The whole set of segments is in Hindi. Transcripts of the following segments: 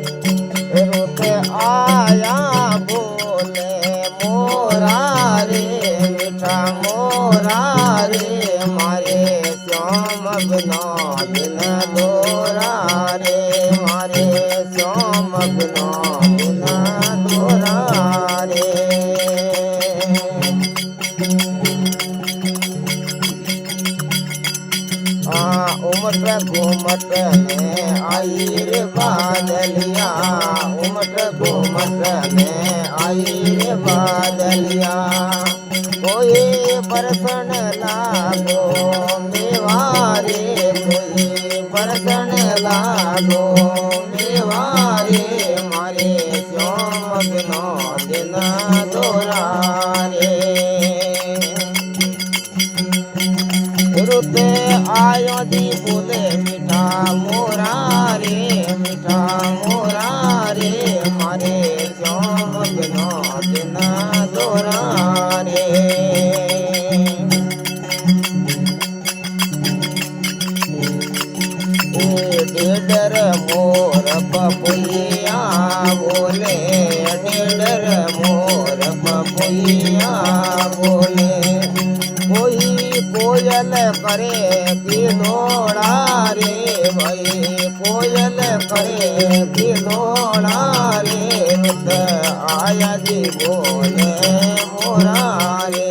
रोते आया बोले मोरा रे मीठा मोरा रे मारे श्याम बिना बिन दोरा रे मारे श्याम बिना बिन दोरा रे उमट घूमट में आई रे बादलिया उमट घूमट में आई रे बादलिया कोई बरसन लागो मेवारे कोई बरसन लागो मेवारे मारे श्याम बिना दिन दोरा रे रुते आयो दी बोले मीठा मोरा रे मारे श्याम बिना दिन दोरा रे डेडर मोर पपुइया बोले डेडर मोर पपुइया बोले कोई कोयल करे कि लोड़ा रे भाई कोयल करे कि लोड़ा रे रुत आया जी बोले मोरा रे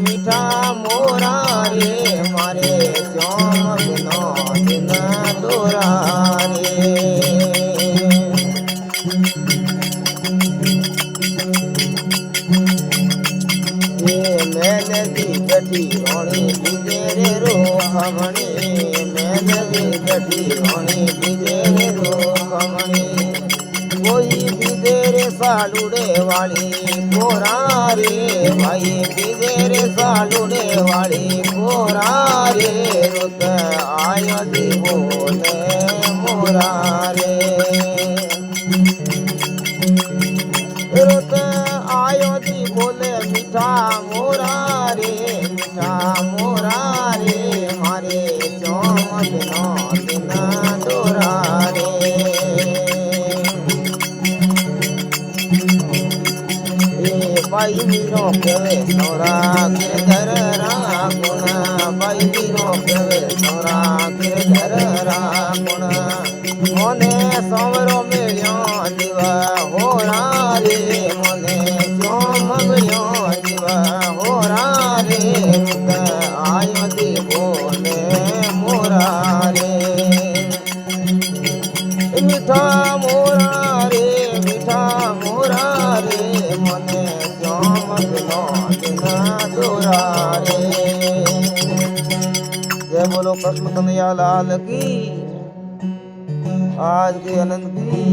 मीठा मोरा रे मारे श्याम बिना दिन दोरा रे मैंने दी गठी रोणी बिजेरे रोहमणी मैंने दी गठी रोणी बिजेरे रोहमणी कोई बिजेरे सालुड़े वाली कोरा रे भाई बिजेरे सालुड़े वाली कोरा रे रुत आयो दी बोले मोरा रे रुत आयो दी बोले मीठा मोरा रे मारे श्याम बिना दिन दोरा रे बाई मीरो केवे सौरा गिरधर रागुण बाई मीरो केवे सौरा गिरधर रागुण मोने सौरो मिलियो दिवा होरा रे मोने श्याम मिलियो दिवा होरा रे आयो दी बोले मोरा रे मीठा मोरा रे मने श्याम बिना दिन दोरा रे जय बोलो कृष्ण कन्हैया लाल की आज के आनंद की